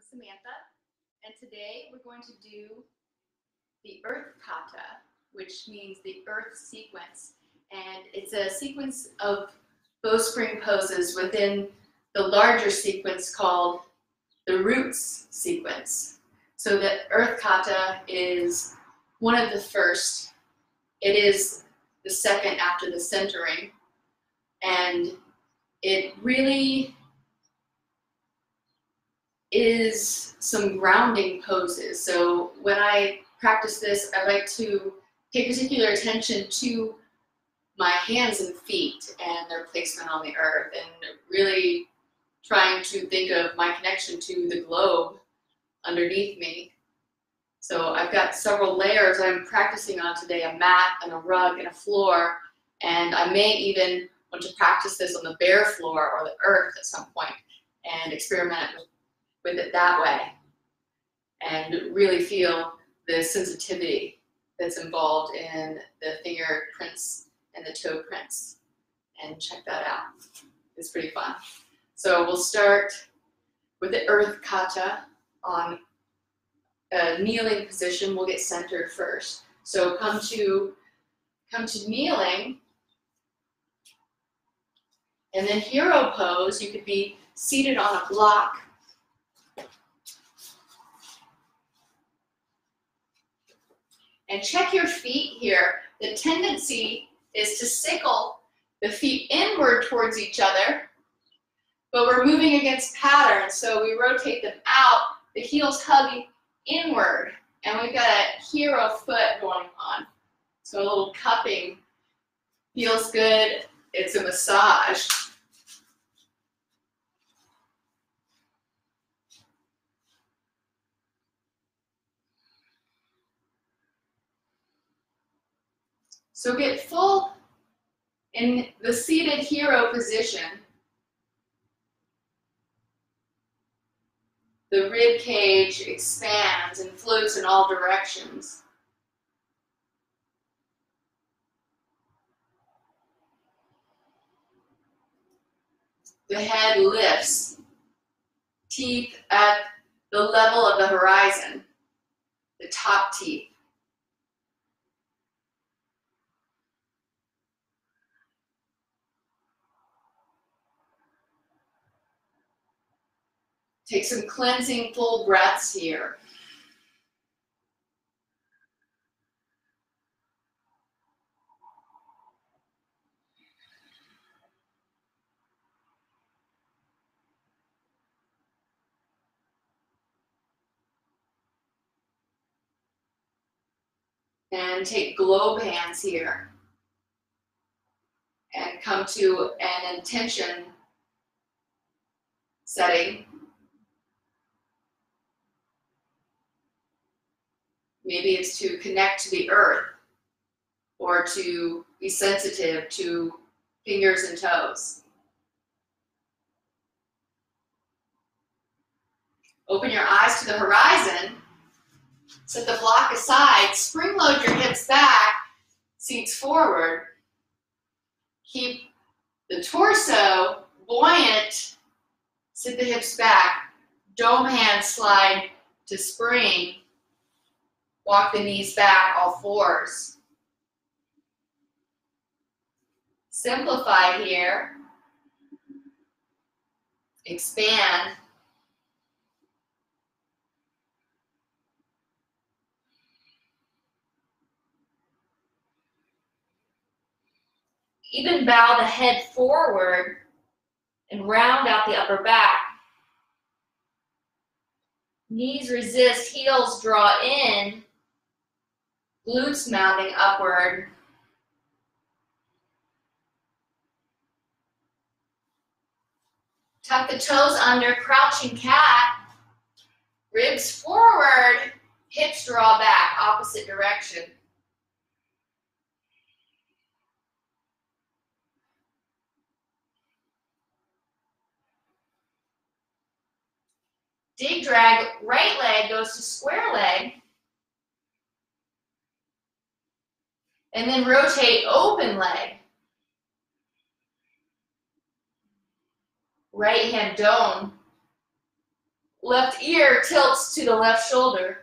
Samantha, and today we're going to do the Earth Kata, which means the Earth sequence. And it's a sequence of bowspring poses within the larger sequence called the Roots sequence. So the Earth Kata is one of the first. It is the second after the centering, and it really is some grounding poses. So when I practice this, I like to pay particular attention to my hands and feet and their placement on the earth, and really trying to think of my connection to the globe underneath me. So I've got several layers I'm practicing on today, a mat and a rug and a floor, and I may even want to practice this on the bare floor or the earth at some point and experiment with it that way and really feel the sensitivity that's involved in the fingerprints and the toe prints, and check that out. It's pretty fun. So we'll start with the Earth Kata on a kneeling position. We'll get centered first. So come to kneeling, and then hero pose. You could be seated on a block. And check your feet here. The tendency is to sickle the feet inward towards each other, but we're moving against pattern, so we rotate them out, the heels hugging inward, and we've got a hero foot going on. So a little cupping feels good. It's a massage. So get full in the seated hero position. The rib cage expands and floats in all directions. The head lifts, teeth at the level of the horizon, the top teeth. Take some cleansing full breaths here. And take globe hands here. And come to an intention setting. Maybe it's to connect to the earth, or to be sensitive to fingers and toes. Open your eyes to the horizon. Set the block aside. Spring load your hips back, seats forward. Keep the torso buoyant. Sit the hips back. Dome hand slide to spring. Walk the knees back, all fours. Simplify here. Expand. Even bow the head forward and round out the upper back. Knees resist, heels draw in, glutes mounting upward. Tuck the toes under, crouching cat. Ribs forward, hips draw back, opposite direction. Dig drag, right leg goes to square leg. And then rotate open leg. Right hand dome. left ear tilts to the left shoulder.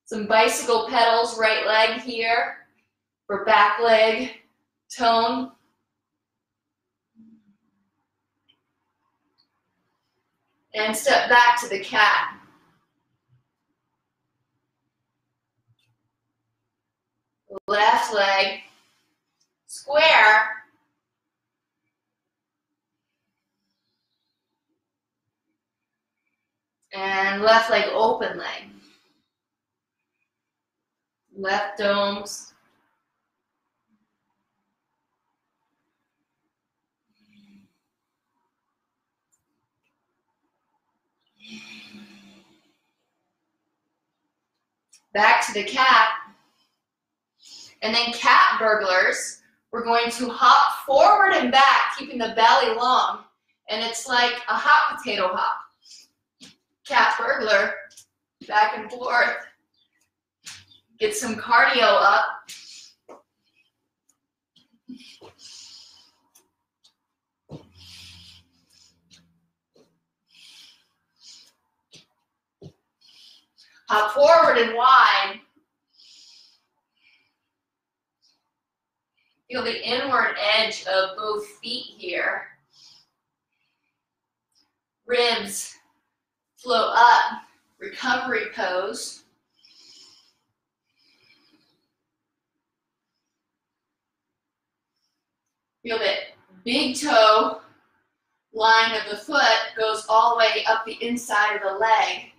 Some bicycle pedals, right leg here for back leg tone. And step back to the cat. Left leg square. And left leg open leg. Left domes. Back to the cat. And then cat burglars. We're going to hop forward and back, keeping the belly long. And it's like a hot potato hop. Cat burglar, back and forth. Get some cardio up. Hop forward and wide. Feel the inward edge of both feet here. Ribs flow up, recovery pose. Feel that big toe line of the foot goes all the way up the inside of the leg.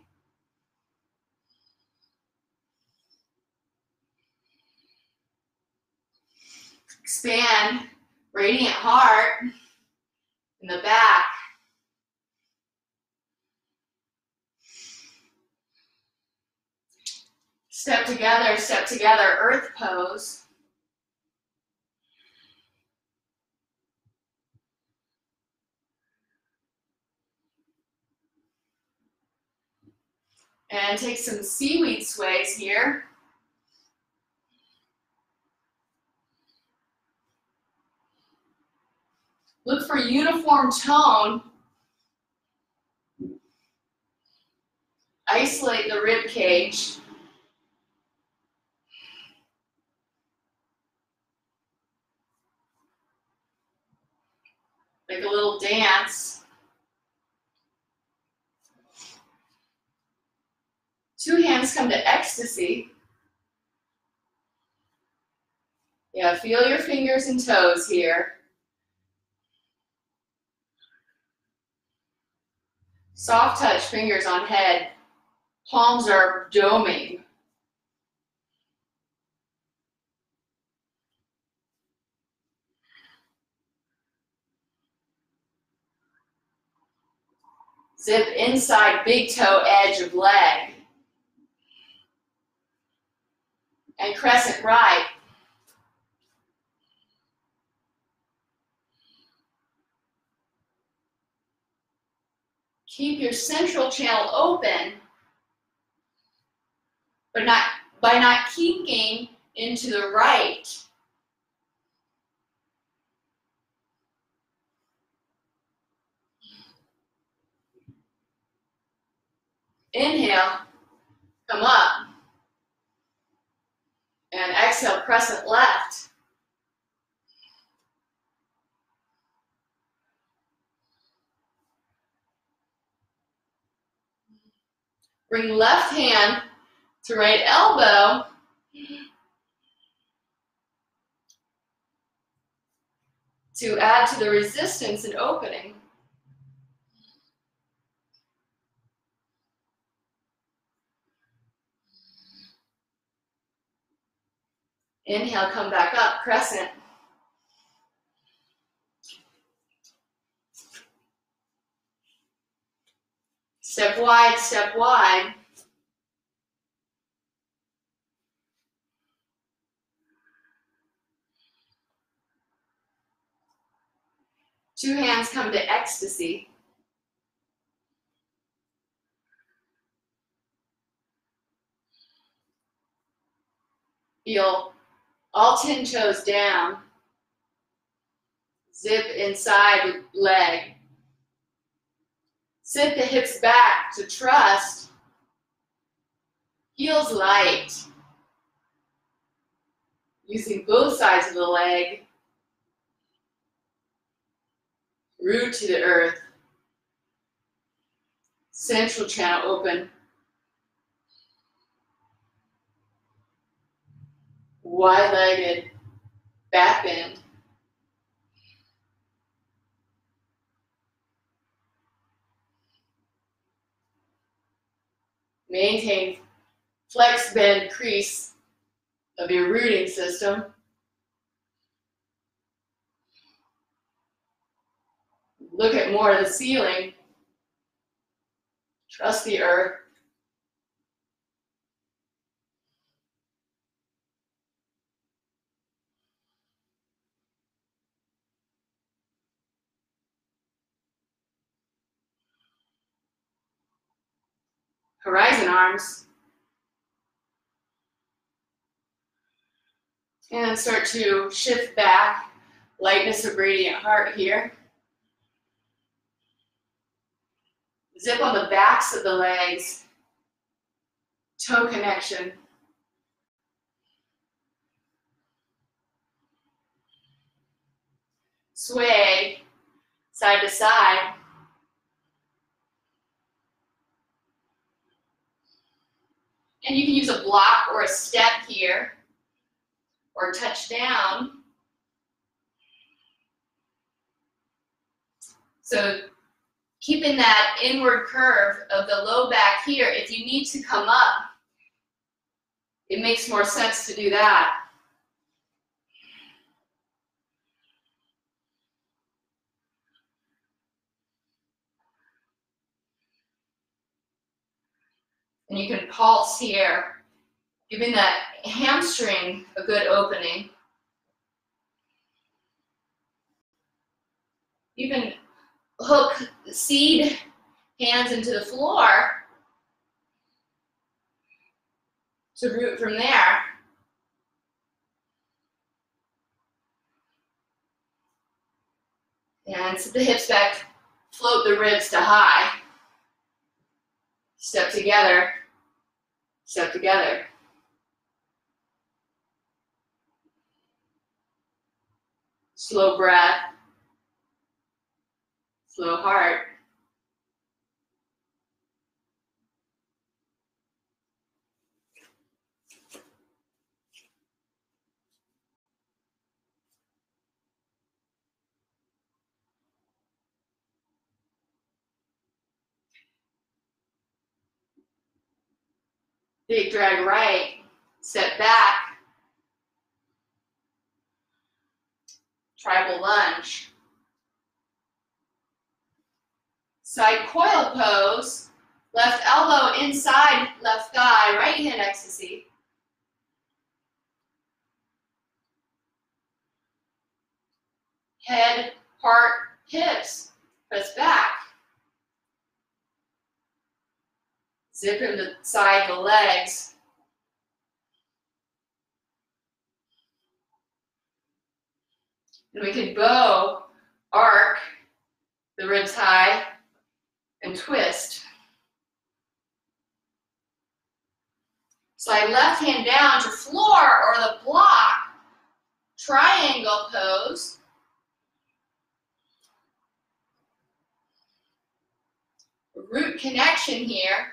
Expand, radiant heart in the back. Step together, earth pose. And take some seaweed sways here. Look for uniform tone. Isolate the rib cage. Like a little dance. Two hands come to ecstasy. Yeah, feel your fingers and toes here. Soft touch fingers on head. Palms are doming. Zip inside big toe edge of leg. And crescent right. Keep your central channel open, but by not kinking into the right. Inhale, come up. And exhale, crescent left. Bring left hand to right elbow. To add to the resistance and opening. Inhale, come back up, crescent. Step wide, step wide. Two hands come to ecstasy. Feel all 10 toes down. Zip inside leg. Sit the hips back to trust. Heels light. Using both sides of the leg. Root to the earth. Central channel open. Wide-legged back bend. Maintain flex, bend, crease of your rooting system. Look at more of the ceiling. Trust the earth. Horizon arms. And start to shift back. Lightness of radiant heart here. Zip on the backs of the legs. Toe connection. Sway side to side. And you can use a block or a step here, or touch down. So keeping that inward curve of the low back here, if you need to come up, it makes more sense to do that. And you can pulse here, giving that hamstring a good opening. Even hook the seed hands into the floor to root from there. And sit the hips back, float the ribs to high. Step together, step together. Slow breath, slow heart. Big drag right, step back. Tribal lunge. Side coil pose. Left elbow inside left thigh, right hand ecstasy. Head, heart, hips. Press back. Zip inside the legs. And we can bow, arc the ribs high, and twist. Slide left hand down to floor or the block. Triangle pose. Root connection here.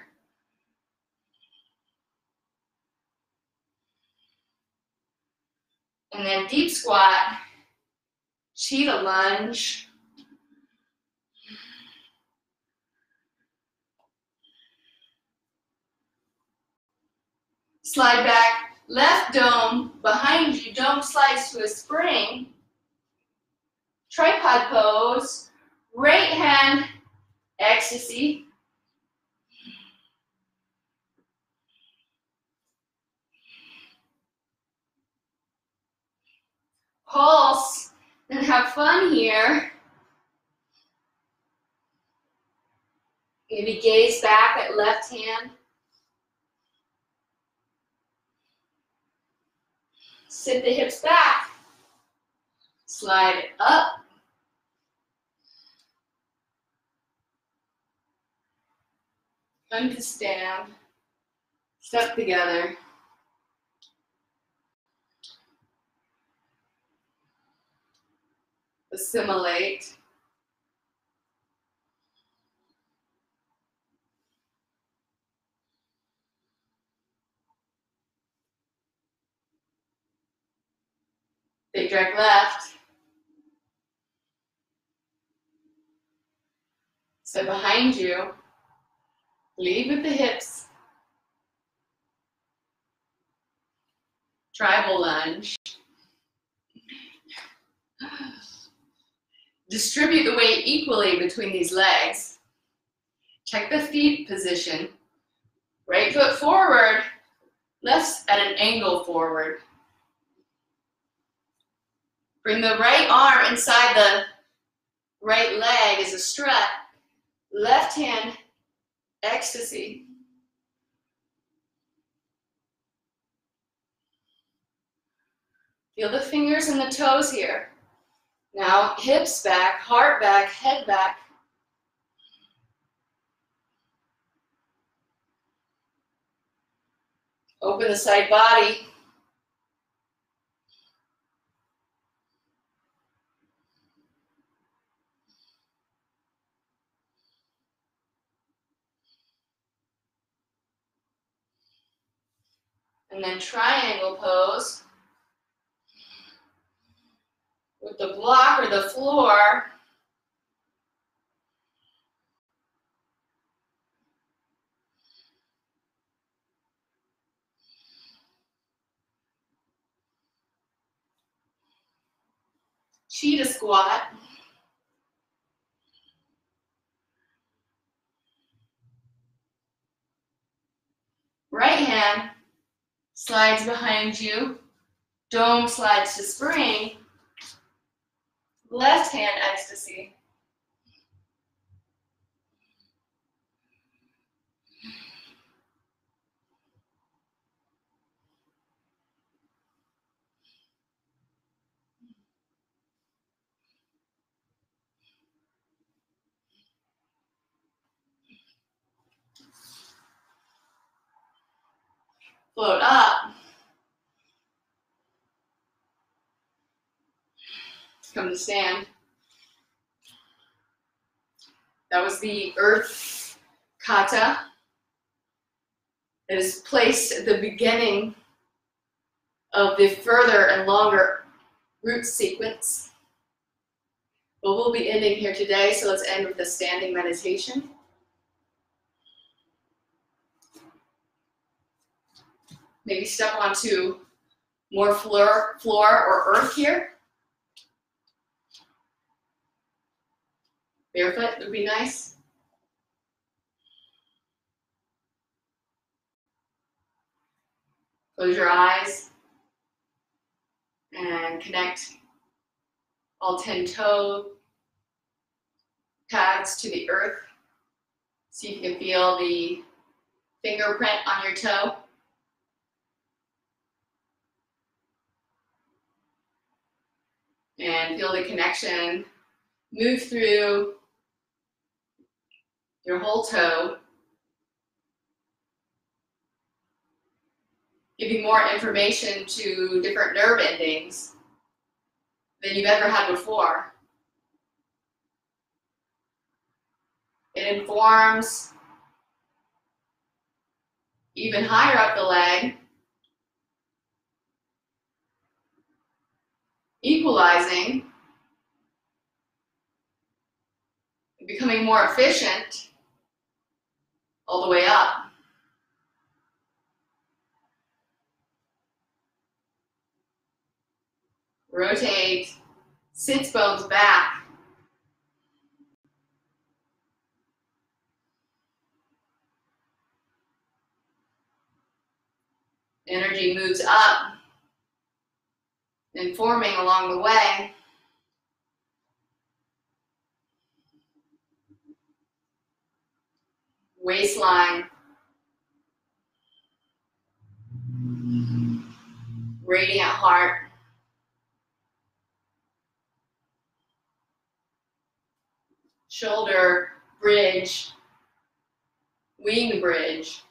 And then deep squat, cheetah lunge. Slide back, left dome behind you, dome slides to a spring. Tripod pose, right hand, ecstasy. Pulse, and have fun here. Maybe gaze back at left hand. Sit the hips back. Slide up Come to stand. Step together. Assimilate. Big drag left. Step behind you. Lead with the hips. Tribal lunge. Distribute the weight equally between these legs. Check the feet position. Right foot forward, left at an angle forward. Bring the right arm inside the right leg as a strut. Left hand, ecstasy. Feel the fingers and the toes here. Now hips back, heart back, head back. Open the side body. And then triangle pose. With the block or the floor. Cheetah squat. Right hand slides behind you. Dome slides to spring. Left hand ecstasy. Float up. Come to stand. That was the earth kata. It is placed at the beginning of the further and longer root sequence. But we'll be ending here today, so let's end with a standing meditation. Maybe step onto more floor or earth here. Barefoot would be nice. Close your eyes and connect all 10 toe pads to the earth. See if you can feel the fingerprint on your toe. And feel the connection move through your whole toe, giving more information to different nerve endings than you've ever had before. It informs even higher up the leg, equalizing, becoming more efficient all the way up. Rotate sits bones back. Energy moves up and forming along the way. Waistline. Radiant heart. Shoulder bridge wing bridge.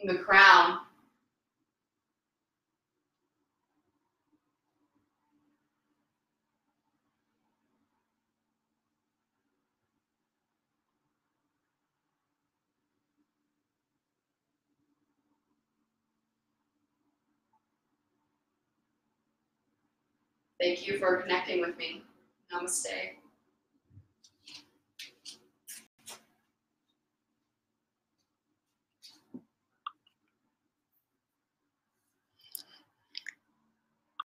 The crown. Thank you for connecting with me. Namaste.